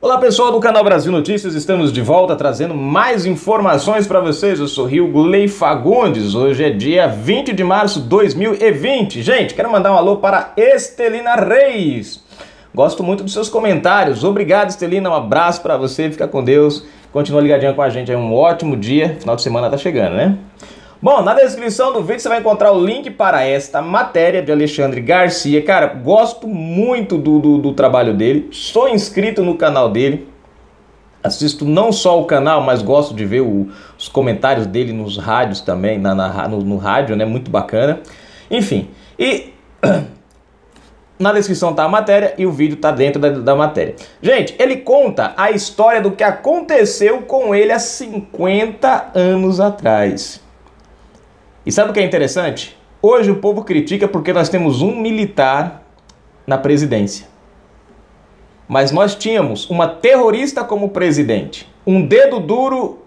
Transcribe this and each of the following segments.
Olá pessoal do canal Brasil Notícias, estamos de volta trazendo mais informações para vocês. Eu sou Rilgley Fagundes, hoje é dia 20 de março de 2020. Gente, quero mandar um alô para Estelina Reis. Gosto muito dos seus comentários, obrigado Estelina, um abraço para você, fica com Deus. Continua ligadinha com a gente, é um ótimo dia, final de semana tá chegando, né? Bom, na descrição do vídeo você vai encontrar o link para esta matéria de Alexandre Garcia. Cara, gosto muito do trabalho dele, sou inscrito no canal dele, assisto não só o canal, mas gosto de ver os comentários dele nos rádios também, no rádio, né? Muito bacana. Enfim, e na descrição tá a matéria e o vídeo tá dentro da matéria. Gente, ele conta a história do que aconteceu com ele há 50 anos atrás. E sabe o que é interessante? Hoje o povo critica porque nós temos um militar na presidência. Mas nós tínhamos uma terrorista como presidente. Um dedo duro,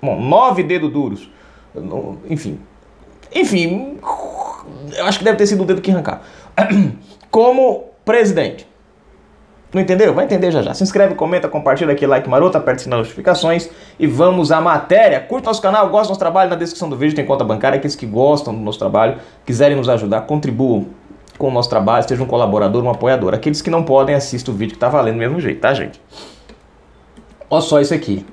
bom, 9 dedos duros. Enfim, eu acho que deve ter sido o dedo que arrancaram. Como presidente. Não entendeu? Vai entender já já. Se inscreve, comenta, compartilha aqui, like maroto, aperte o sininho das notificações e vamos à matéria. Curte nosso canal, gosta do nosso trabalho, na descrição do vídeo tem conta bancária. Aqueles que gostam do nosso trabalho, quiserem nos ajudar, contribuam com o nosso trabalho, seja um colaborador, um apoiador. Aqueles que não podem, assistam o vídeo que tá valendo do mesmo jeito, tá, gente? Olha só isso aqui.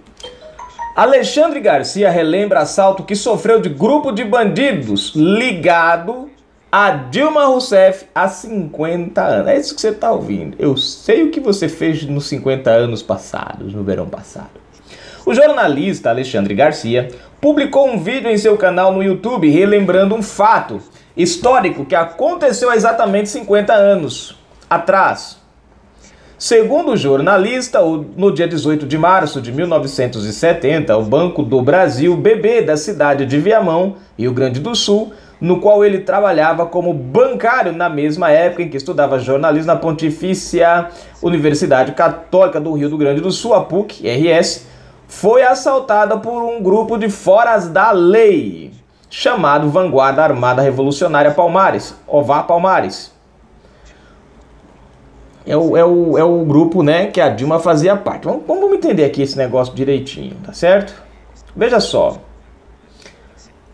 Alexandre Garcia relembra assalto que sofreu de grupo de bandidos ligado a Dilma Rousseff há 50 anos. É isso que você está ouvindo. Eu sei o que você fez nos 50 anos passados, no verão passado. O jornalista Alexandre Garcia publicou um vídeo em seu canal no YouTube relembrando um fato histórico que aconteceu há exatamente 50 anos atrás. Segundo o jornalista, no dia 18 de março de 1970, o Banco do Brasil, BB, da cidade de Viamão, Rio Grande do Sul, no qual ele trabalhava como bancário na mesma época em que estudava jornalismo na Pontifícia Universidade Católica do Rio Grande do Sul, a PUC-RS, foi assaltada por um grupo de foras da lei, chamado Vanguarda Armada Revolucionária Palmares, OVA Palmares. É o grupo, né, que a Dilma fazia parte. Vamos entender aqui esse negócio direitinho, tá certo? Veja só.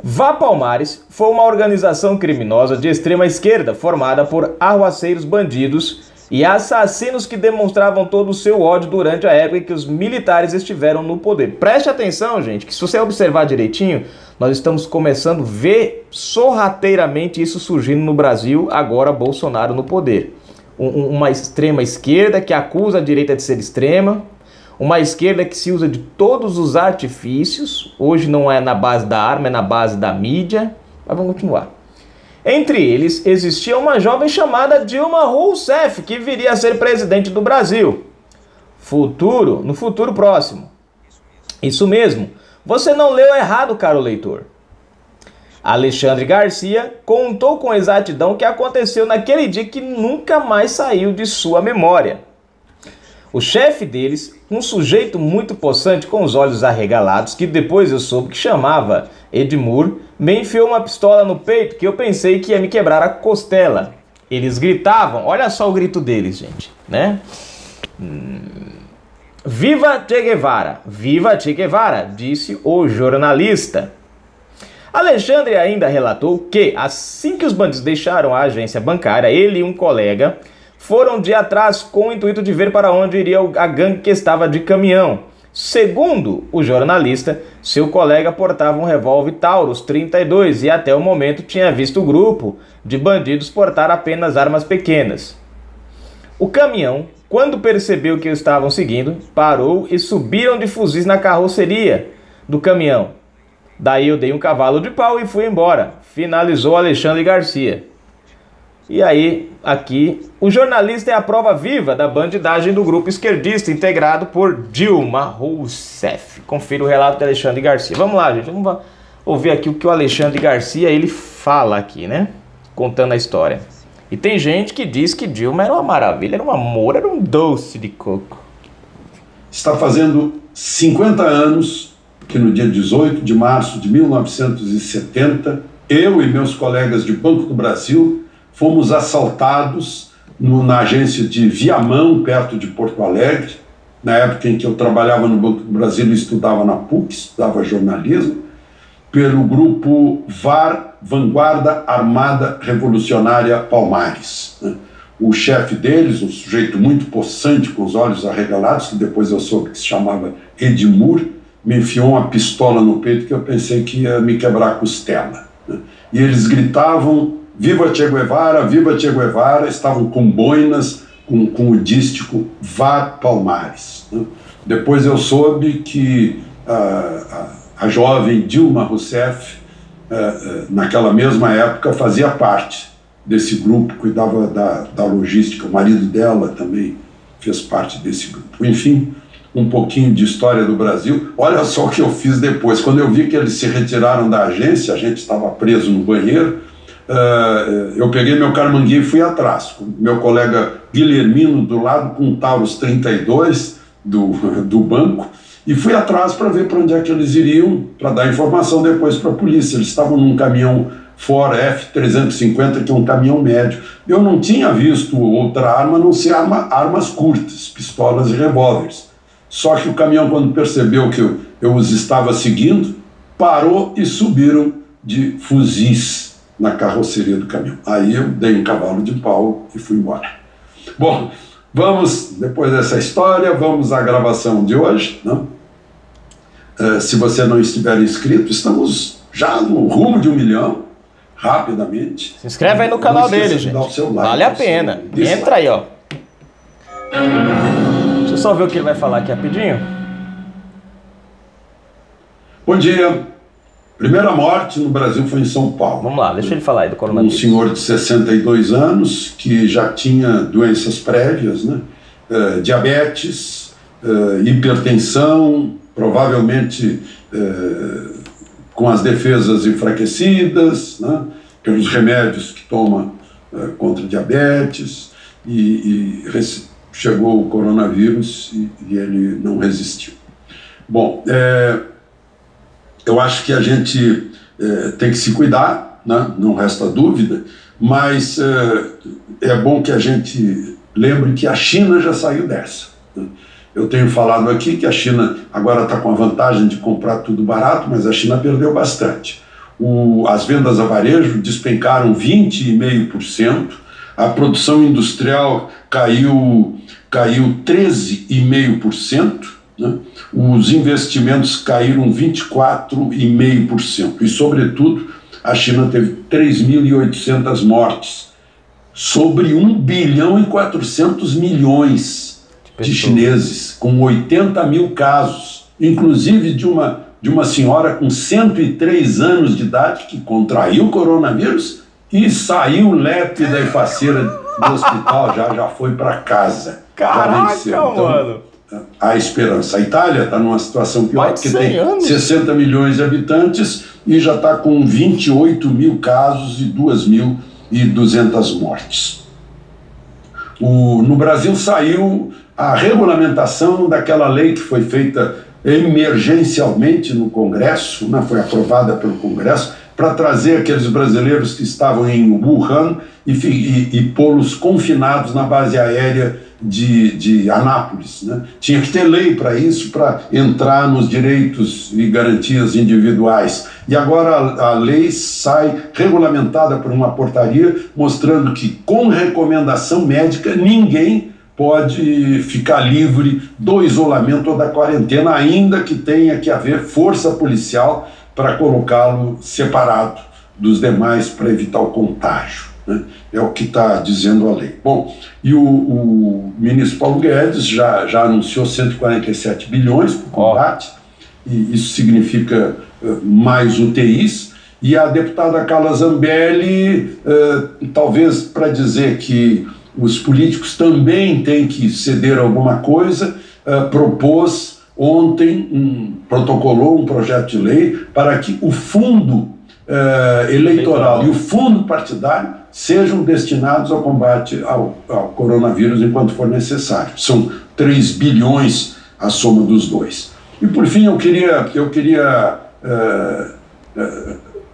Vá Palmares foi uma organização criminosa de extrema esquerda formada por arruaceiros bandidos e assassinos que demonstravam todo o seu ódio durante a época em que os militares estiveram no poder. Preste atenção, gente, que se você observar direitinho, nós estamos começando a ver sorrateiramente isso surgindo no Brasil, agora Bolsonaro no poder. Uma extrema esquerda que acusa a direita de ser extrema, uma esquerda que se usa de todos os artifícios, hoje não é na base da arma, é na base da mídia, mas vamos continuar. Entre eles, existia uma jovem chamada Dilma Rousseff, que viria a ser presidente do Brasil. No futuro próximo. Isso mesmo, você não leu errado, caro leitor. Alexandre Garcia contou com exatidão o que aconteceu naquele dia que nunca mais saiu de sua memória. O chefe deles, um sujeito muito possante com os olhos arregalados, que depois eu soube que chamava Edmur, me enfiou uma pistola no peito que eu pensei que ia me quebrar a costela. Eles gritavam, olha só o grito deles, gente, né? Viva Che Guevara, disse o jornalista. Alexandre ainda relatou que, assim que os bandidos deixaram a agência bancária, ele e um colega foram de atrás com o intuito de ver para onde iria a gangue que estava de caminhão. Segundo o jornalista, seu colega portava um revólver Taurus 32 e até o momento tinha visto o grupo de bandidos portar apenas armas pequenas. O caminhão, quando percebeu que o estavam seguindo, parou e subiram de fuzis na carroceria do caminhão. Daí eu dei um cavalo de pau e fui embora, finalizou Alexandre Garcia. E aí, aqui, o jornalista é a prova viva da bandidagem do grupo esquerdista integrado por Dilma Rousseff. Confira o relato de Alexandre Garcia. Vamos lá, gente, vamos ouvir aqui o que o Alexandre Garcia ele fala aqui, né? Contando a história. E tem gente que diz que Dilma era uma maravilha, era um amor, era um doce de coco. Está fazendo 50 anos que no dia 18 de março de 1970, eu e meus colegas de Banco do Brasil fomos assaltados na agência de Viamão, perto de Porto Alegre, na época em que eu trabalhava no Banco do Brasil e estudava na PUC, estudava jornalismo, pelo grupo VAR, Vanguarda Armada Revolucionária Palmares. O chefe deles, um sujeito muito possante, com os olhos arregalados, que depois eu soube que se chamava Edmur, me enfiou uma pistola no peito que eu pensei que ia me quebrar a costela. E eles gritavam, viva Che Guevara, viva Che Guevara, estavam com boinas, com o dístico VAR Palmares. Depois eu soube que a jovem Dilma Rousseff, naquela mesma época, fazia parte desse grupo, cuidava da logística, o marido dela também fez parte desse grupo. Enfim, um pouquinho de história do Brasil. Olha só o que eu fiz depois. Quando eu vi que eles se retiraram da agência, a gente estava preso no banheiro, eu peguei meu carmanguinho e fui atrás, com meu colega Guilhermino do lado, com um Taurus 32 do banco, e fui atrás para ver para onde é que eles iriam, para dar informação depois para a polícia. Eles estavam num caminhão Ford F-350, que é um caminhão médio. Eu não tinha visto outra arma a não ser armas curtas, pistolas e revólveres. Só que o caminhão, quando percebeu que eu os estava seguindo, parou e subiram de fuzis na carroceria do caminhão. Aí eu dei um cavalo de pau e fui embora. Bom, vamos, depois dessa história, vamos à gravação de hoje, né? Se você não estiver inscrito, estamos já no rumo de 1 milhão, rapidamente. Se inscreve aí no canal dele, gente. Vale a pena. Entra aí, ó. Deixa eu só ver o que ele vai falar aqui rapidinho. Bom dia. Primeira morte no Brasil foi em São Paulo. Vamos lá, deixa ele falar aí do coronavírus. Um senhor de 62 anos que já tinha doenças prévias, né? Diabetes, hipertensão, provavelmente com as defesas enfraquecidas, né? Pelos remédios que toma contra diabetes, e chegou o coronavírus e ele não resistiu. Bom, eu acho que a gente tem que se cuidar, né? Não resta dúvida, mas é bom que a gente lembre que a China já saiu dessa, né? Eu tenho falado aqui que a China agora está com a vantagem de comprar tudo barato, mas a China perdeu bastante. As vendas a varejo despencaram 20,5%, a produção industrial caiu 13,5%, né? Os investimentos caíram 24,5%. E, sobretudo, a China teve 3.800 mortes, sobre 1 bilhão e 400 milhões de chineses, com 80 mil casos, inclusive de uma senhora com 103 anos de idade que contraiu o coronavírus e saiu lépida e faceira do hospital, já foi para casa. Caraca, então, mano! Há esperança. A Itália está numa situação pior, porque tem 60 milhões de habitantes e já está com 28 mil casos e 2.200 mortes. No Brasil saiu a regulamentação daquela lei que foi feita emergencialmente no Congresso, né, foi aprovada pelo Congresso, para trazer aqueles brasileiros que estavam em Wuhan e pô-los confinados na base aérea de Anápolis, né? Tinha que ter lei para isso, para entrar nos direitos e garantias individuais. E agora a lei sai regulamentada por uma portaria mostrando que, com recomendação médica, ninguém pode ficar livre do isolamento ou da quarentena, ainda que tenha que haver força policial para colocá-lo separado dos demais para evitar o contágio, né? É o que está dizendo a lei. Bom, e o ministro Paulo Guedes já anunciou 147 bilhões para o combate, e isso significa mais UTIs, e a deputada Carla Zambelli, talvez para dizer que os políticos também têm que ceder alguma coisa, propôs ontem, protocolou um projeto de lei para que o fundo eleitoral e o fundo partidário sejam destinados ao combate ao coronavírus enquanto for necessário. São 3 bilhões a soma dos dois. E por fim eu queria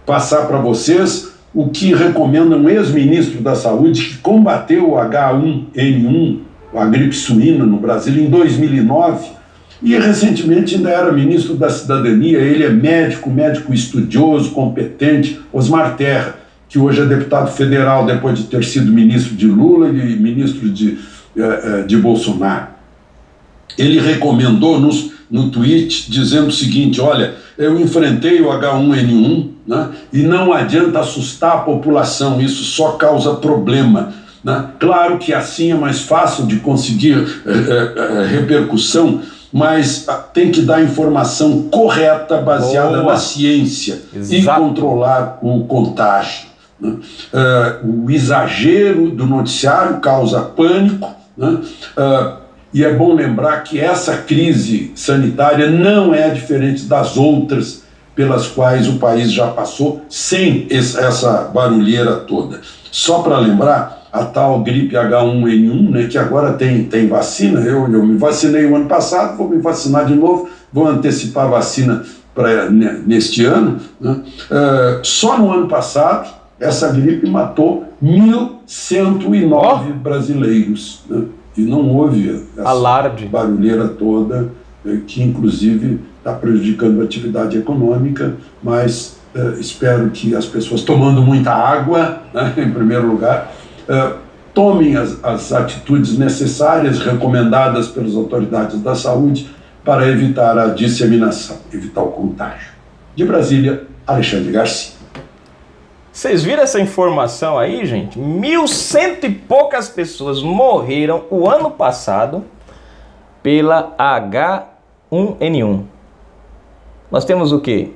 passar para vocês o que recomenda um ex-ministro da Saúde que combateu o H1N1 a gripe suína no Brasil em 2009, e recentemente ainda era ministro da Cidadania. Ele é médico estudioso, competente, Osmar Terra, que hoje é deputado federal depois de ter sido ministro de Lula e ministro de Bolsonaro. Ele recomendou no tweet dizendo o seguinte: olha, eu enfrentei o H1N1, né, e não adianta assustar a população, isso só causa problema. Né? Claro que assim é mais fácil de conseguir repercussão, mas tem que dar informação correta, baseada na ciência. Exato. E controlar o contágio. Né? O exagero do noticiário causa pânico, né? E é bom lembrar que essa crise sanitária não é diferente das outras pelas quais o país já passou sem essa barulheira toda. Só para lembrar, a tal gripe H1N1, né, que agora tem vacina. Eu me vacinei o ano passado, vou me vacinar de novo, vou antecipar a vacina neste ano. Né? Só no ano passado, essa gripe matou 1.109 brasileiros. Né? E não houve essa alarde, barulheira toda, que inclusive está prejudicando a atividade econômica, mas espero que as pessoas, tomando muita água, né, em primeiro lugar, tomem as atitudes necessárias, recomendadas pelas autoridades da saúde, para evitar a disseminação, evitar o contágio. De Brasília, Alexandre Garcia. Vocês viram essa informação aí, gente? 1.100 e poucas pessoas morreram o ano passado pela H1N1. Nós temos o quê?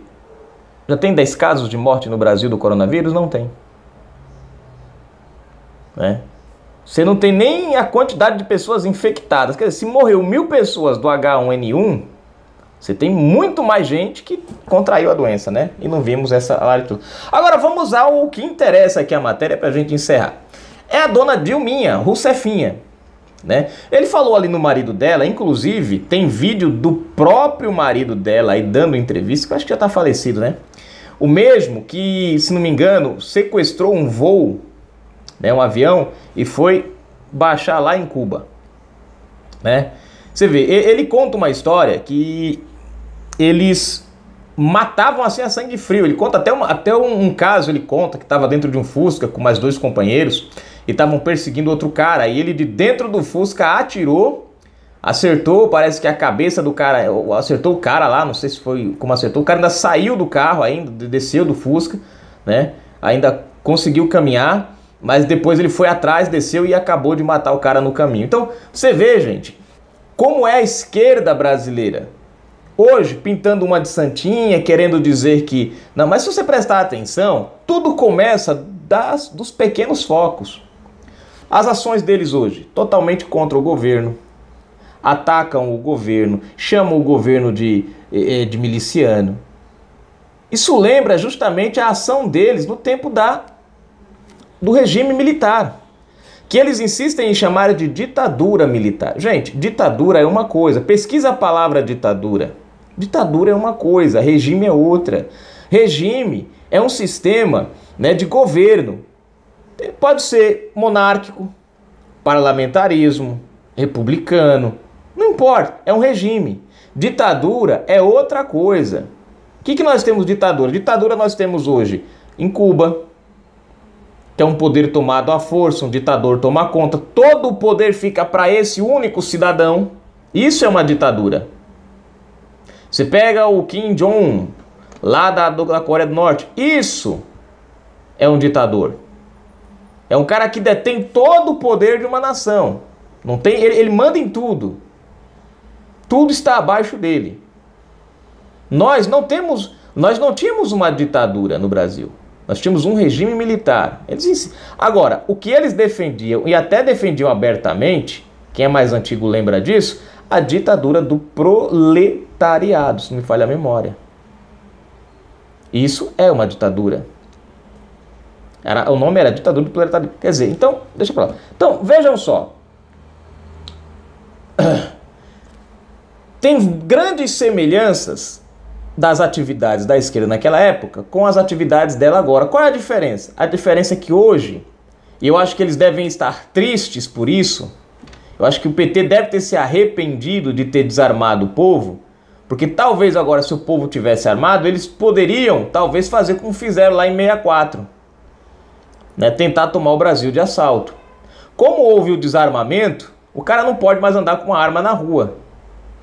Já tem 10 casos de morte no Brasil do coronavírus? Não tem. Né? Você não tem nem a quantidade de pessoas infectadas. Quer dizer, se morreu 1.000 pessoas do H1N1, você tem muito mais gente que contraiu a doença, né? E não vimos essa alarme. Agora vamos ao que interessa aqui a matéria para a gente encerrar. É a dona Dilminha Roussefinha, né? Ele falou ali no marido dela, inclusive tem vídeo do próprio marido dela aí dando entrevista, que eu acho que já está falecido, né? O mesmo que, se não me engano, sequestrou um voo, né, um avião, e foi baixar lá em Cuba, né? Você vê, ele conta uma história que eles matavam assim a sangue frio. Ele conta até um caso, ele conta que estava dentro de um Fusca com mais 2 companheiros e estavam perseguindo outro cara. E ele de dentro do Fusca atirou, acertou, parece que a cabeça do cara, acertou o cara lá, não sei se foi como acertou. O cara ainda saiu do carro, ainda desceu do Fusca, né? Ainda conseguiu caminhar, mas depois ele foi atrás, desceu e acabou de matar o cara no caminho. Então, você vê, gente, como é a esquerda brasileira. Hoje, pintando uma de santinha, querendo dizer que... Não, mas se você prestar atenção, tudo começa dos pequenos focos. As ações deles hoje, totalmente contra o governo. Atacam o governo, chamam o governo de miliciano. Isso lembra justamente a ação deles no tempo do regime militar, que eles insistem em chamar de ditadura militar. Gente, ditadura é uma coisa, pesquisa a palavra ditadura. Ditadura é uma coisa, regime é outra. Regime é um sistema, né, de governo. Pode ser monárquico, parlamentarismo, republicano, não importa, é um regime. Ditadura é outra coisa. O que nós temos ditadura? Ditadura nós temos hoje em Cuba, que é um poder tomado à força, um ditador toma conta, todo o poder fica para esse único cidadão. Isso é uma ditadura. Você pega o Kim Jong-un, lá da Coreia do Norte, isso é um ditador. É um cara que detém todo o poder de uma nação. Não tem, ele manda em tudo. Tudo está abaixo dele. Nós não tínhamos uma ditadura no Brasil. Nós tínhamos um regime militar. Agora, o que eles defendiam, e até defendiam abertamente, quem é mais antigo lembra disso, a ditadura do proletariado, se não me falha a memória. Isso é uma ditadura. O nome era ditadura do proletariado. Quer dizer, então, deixa pra lá. Então, vejam só. Tem grandes semelhanças das atividades da esquerda naquela época com as atividades dela agora. Qual é a diferença? A diferença é que hoje, e eu acho que eles devem estar tristes por isso, Eu acho que o PT deve ter se arrependido de ter desarmado o povo, porque talvez agora, se o povo tivesse armado, eles poderiam talvez fazer como fizeram lá em 64, né? Tentar tomar o Brasil de assalto. Como houve o desarmamento, o cara não pode mais andar com uma arma na rua.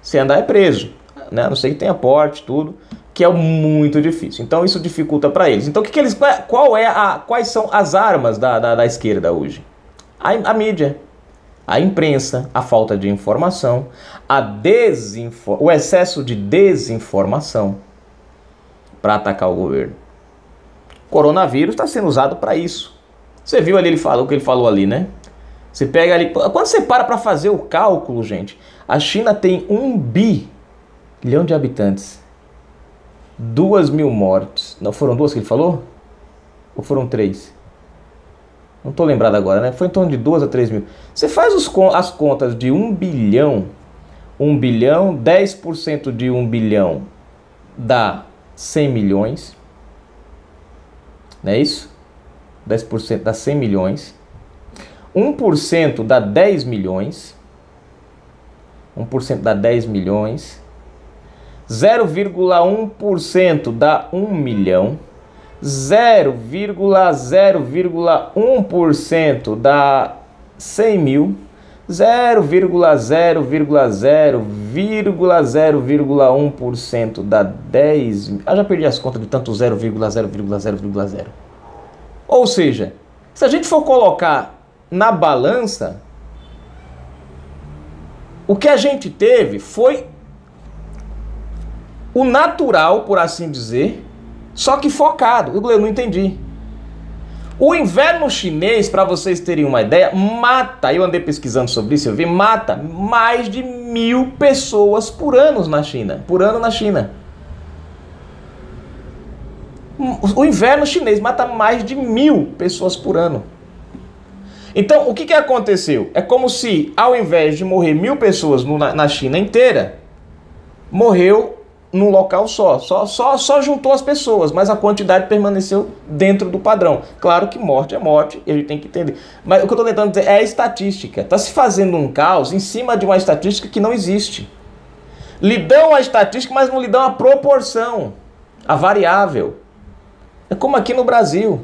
Se andar é preso, né? A não ser que tenha porte, tudo, que é muito difícil. Então isso dificulta para eles. Então quais são as armas da esquerda hoje? A mídia, a imprensa, a falta de informação, o excesso de desinformação para atacar o governo. O coronavírus está sendo usado para isso. Você viu ali o que ele falou ali, né? Você pega ali, quando você para fazer o cálculo, gente, a China tem 1 bilhão de habitantes, 2.000 mortes. Não foram 2 que ele falou? Ou foram 3? Não estou lembrado agora, né? Foi em torno de 2 a 3 mil. Você faz as contas de 1 bilhão, 10% de 1 bilhão dá 100 milhões. Não é isso? 10% dá 100 milhões. 1% dá 10 milhões. 1% dá 10 milhões. 0,1% dá 1 milhão. 0,0,1% dá 100 mil. 0,0,0,0,1% dá 10 mil. Já perdi as contas de tanto 0,0,0,0,0. Ou seja, se a gente for colocar na balança, o que a gente teve foi o natural, por assim dizer, só que focado. Eu não entendi. O inverno chinês, para vocês terem uma ideia, eu andei pesquisando sobre isso, eu vi, mata mais de 1.000 pessoas por ano na China. O inverno chinês mata mais de 1.000 pessoas por ano. Então, o que aconteceu? É como se, ao invés de morrer 1.000 pessoas na China inteira, morreu num local só juntou as pessoas, mas a quantidade permaneceu dentro do padrão. Claro que morte é morte, e a gente tem que entender. Mas o que eu estou tentando dizer é a estatística. Está se fazendo um caos em cima de uma estatística que não existe. Lhe dão a estatística, mas não lhe dão a proporção, a variável. É como aqui no Brasil.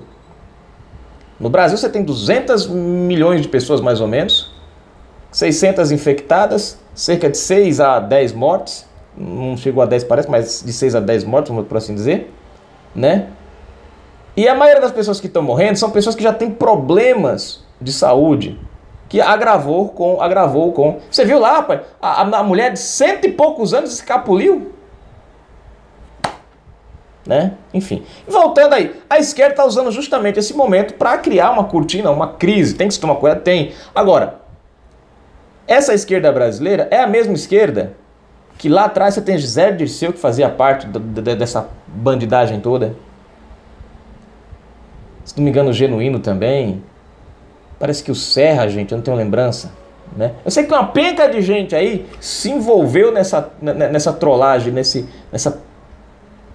No Brasil você tem 200 milhões de pessoas mais ou menos, 600 infectadas, cerca de 6 a 10 mortes. Não chegou a 10 parece, mas de 6 a 10 mortes, por assim dizer, né? E a maioria das pessoas que estão morrendo são pessoas que já têm problemas de saúde, que agravou com... Você viu lá, rapaz, a mulher de 100 e poucos anos escapuliu, né? Enfim, voltando aí, a esquerda está usando justamente esse momento para criar uma cortina, uma crise. Tem que se tomar cuidado? Tem. Agora, essa esquerda brasileira é a mesma esquerda que lá atrás você tem José Dirceu, que fazia parte dessa bandidagem toda. Se não me engano, o Genuíno também. Parece que o Serra, gente, eu não tenho lembrança, né? Eu sei que uma penca de gente aí se envolveu nessa trollagem, nessa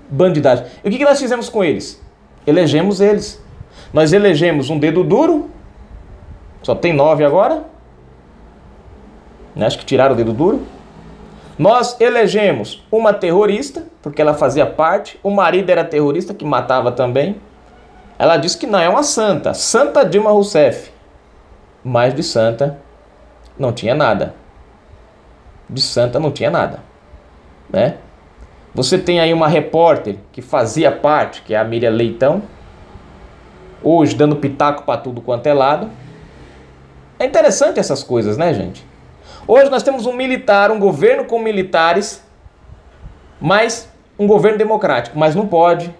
bandidagem. E o que nós fizemos com eles? Elegemos eles. Nós elegemos um dedo duro. Só tem 9 agora. Acho que tiraram o dedo duro. Nós elegemos uma terrorista, porque ela fazia parte. O marido era terrorista, que matava também. Ela disse que não, é uma santa. Santa Dilma Rousseff. Mas de santa não tinha nada. De santa não tinha nada, né? Você tem aí uma repórter que fazia parte, que é a Miriam Leitão, hoje dando pitaco para tudo quanto é lado. É interessante essas coisas, né, gente? Hoje nós temos um militar, um governo com militares, mas um governo democrático, mas não pode.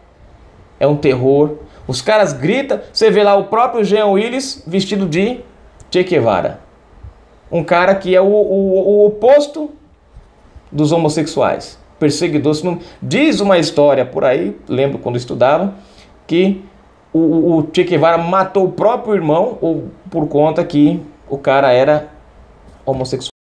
É um terror. Os caras gritam, você vê lá o próprio Jean Willis vestido de Che Guevara. Um cara que é o oposto dos homossexuais. Perseguidor. Diz uma história por aí, lembro quando estudava, que o Che Guevara matou o próprio irmão por conta que o cara era homossexual.